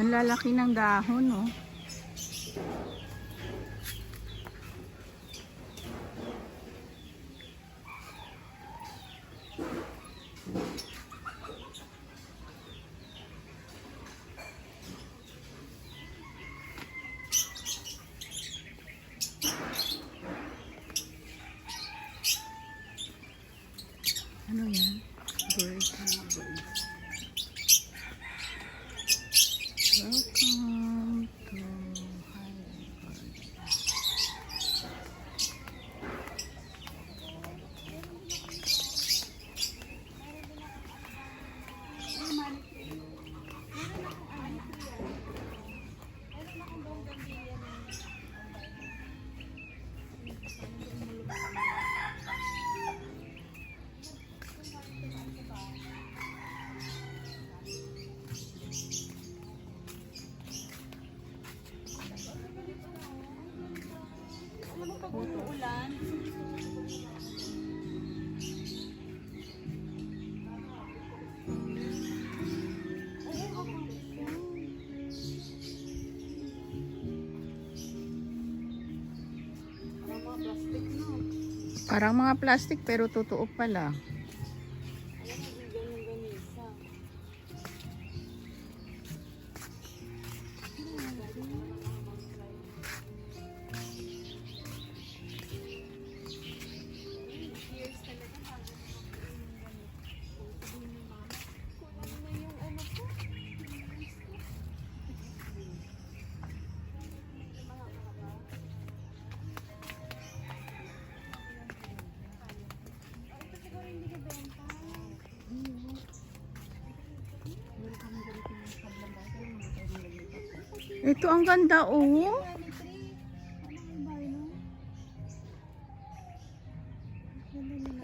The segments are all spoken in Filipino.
Ang lalaki ng dahon, oh. Ano yan? Birds. Welcome to Highland Garden. Ulan. Parang mga plastic pero totoo pala. Ito ang ganda, oh.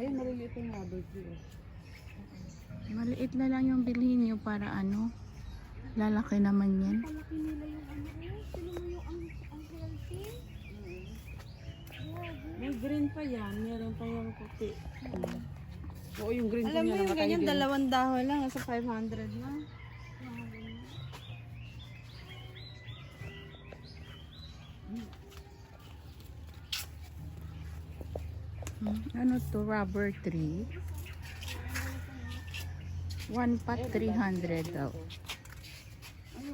Ayun, maliliit yung rubber tree. Maliit na lang yung bilhin nyo para ano. Lalaki naman yan. Palaki nila yung ano. Sino mo yung ang healthy? May green pa yan. Meron pa yung puti. Oo, yung green Alam mo yung ganyan, dalawang dahon lang, nasa 500 na. Ano to? Rubber tree. One pot 300 daw. Ano,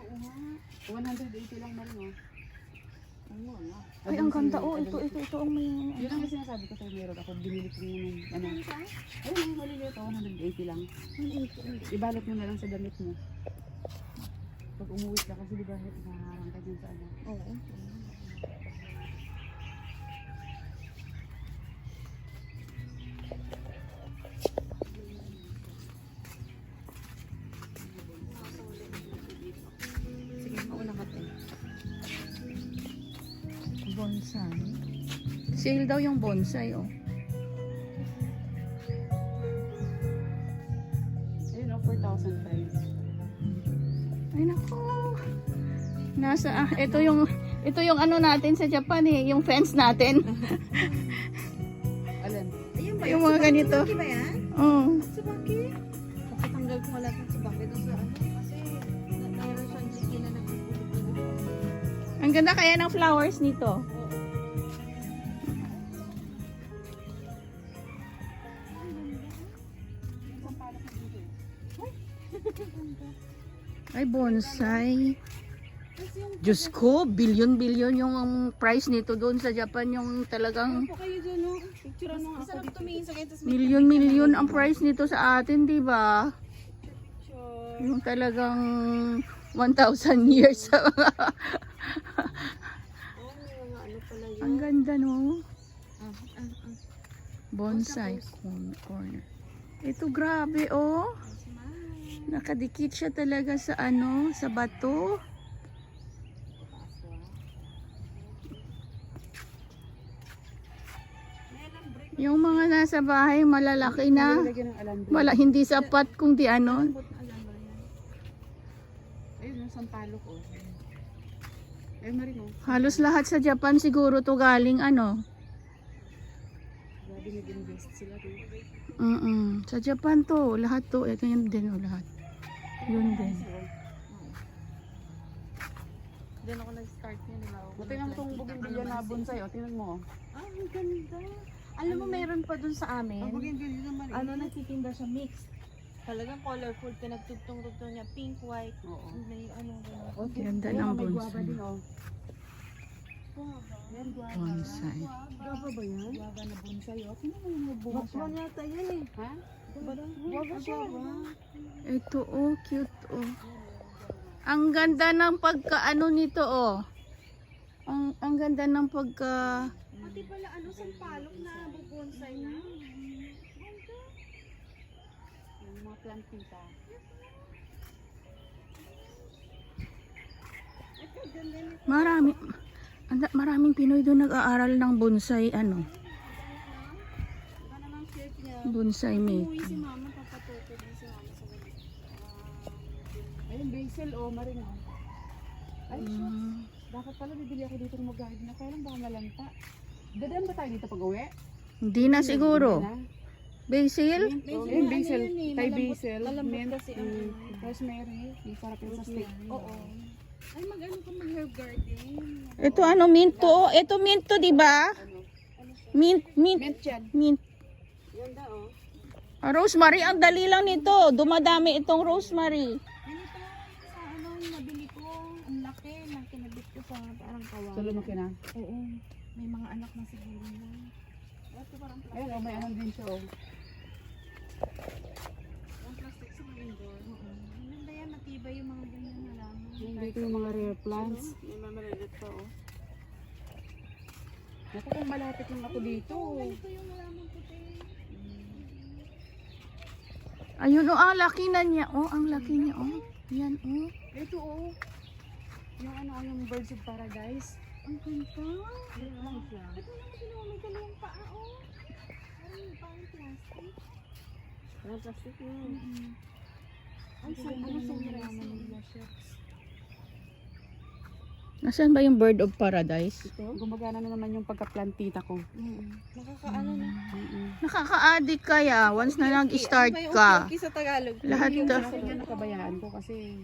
180 lang na rin, oh. Ano, ano? Ay, ang ganda, oh. Ito ang may... Yun ang sinasabi ko sa'yo, meron ako. Binili ko yung ano. Ayun, yung maliliit, oh, 180 lang. 180. Ibalot mo na lang sa damit mo. Pag umuwi ka, kasi di ba nakaharang ka dyan sa ano. Oo. Sige, mauna ka tayo. Bonsai. Sale daw yung bonsai, oh. Ayun, oh, 4,000 price. Ay, naku. Ito yung ano natin sa Japan, eh. Yung fence natin. Alin? Ayun ba? Yung mga ganito. Subaki ba yan? Oh. Subaki? Pakatanggal ko wala ng subaki doon sa ano. Kasi mayroon siyang chiki na nagpupulog. Ang ganda kaya ng flowers nito. Ay, bonsai. Diyos ko, bilyon-bilyon yung price nito doon sa Japan. Yung talagang Ako kayo doon, no? Picture mo nga ako. Tumingin sa ganito. milyon-milyon ang price nito sa atin, di ba? Sure. Yung talagang 1,000 years. Oh, may mga ano pala yun. Ang ganda, no? Ah. Bonsai corner. Ito, grabe, oh. Nakadikit siya talaga sa ano, sa bato. Yung mga nasa bahay malalaki na. Nilagyan ng alambre. Hindi sapat kung di ano. Ayun, yung sampalok, oh. Ayun na rin, oh. Halos lahat sa Japan siguro to galing ano. Grabe, nag-invest sila rin. Sa Japan to, lahat to. Ito yun din, oh, lahat. Yun din. Doon ako nag-start niya, di ba? Buti naman itong bougainvillea na bonsai, o. Tingnan mo. Ah, ang ganda. Alam mo, meron pa dun sa amin. bougainvillea naman. Nagtitinda siya mixed. Talagang colorful. Pinagtugtong-tugtong niya. Pink, white. Oo. May gano'n. Okay. Ganda Ayun, ng may guava bonsai. din, oh. Guava. Yan, guava. Bonsai. Guava ba yan? Guava na bonsai, oh. Tingnan mo yung nagbunga siya. Bakwan yata yan eh. Ha? Guava siya. Ito oh, cute oh. Ang ganda ng pagkaano nito oh. Ang ganda ng pagka Pati pala sampalok na bubonsai na. Yung mga plantita. maraming Pinoy doon nag-aaral ng bonsai ano. Ano ng shape niya? Bonsai Uwi making. si mama, papatuto din si mama sa ganito. Ayun, basil, oh, maring, oh. Ay, shucks. Mm. Dapat pala bibili ako dito ng mag-garden na. Kaya lang baka malanta. Dadaan ba tayo dito pag-uwi? Hindi na siguro. Hindi na. Basil? Ayun, basil. Ano yan eh, Thai malambot- basil. malambot mint, kasi ang rosemary. Yung sarap yung sa steak. Oo. Ay, mag-ano ka mag-herb garden. Ito ano minto oh. Ito minto di ba? Mint. Mint yan. Mint. Ganda oh. Rosemary, ang dali lang nito. Dumadami itong rosemary. Ganito sa nabili ko. Ang laki ng kinabit ko sa parang kawan. So, lumaki na. Oo. May mga anak na siguro na. Ito parang Ayun, oh, may ano din siya, oh. ang plastic sa mga indoor. Oo. Maganda yan, matibay yung mga ganyan na lamang. Yung dito yung mga rare plants. May mamalilit pa oh. Naku, kung malapit lang ako dito. Ito yung lamang puti. Ayun oh, ang laki na niya. Oh, ang laki niya oh. Yan oh. Ito, oh. Yung ano, yung birds of paradise. Ang ganda. Ayun lang siya. Ito naman ginawa may dalawang paa oh. Parang plastic. Parang plastic yun. Ay, sa ano sa Nasaan ba yung bird of paradise? Ito, gumagana na naman yung pagka-plantita ko. Nakakaano na. Nakaka-addict kaya once na nag-start ka. Sa Tagalog. Lahat Yung ka. sa kanya nakabayaan ko kasi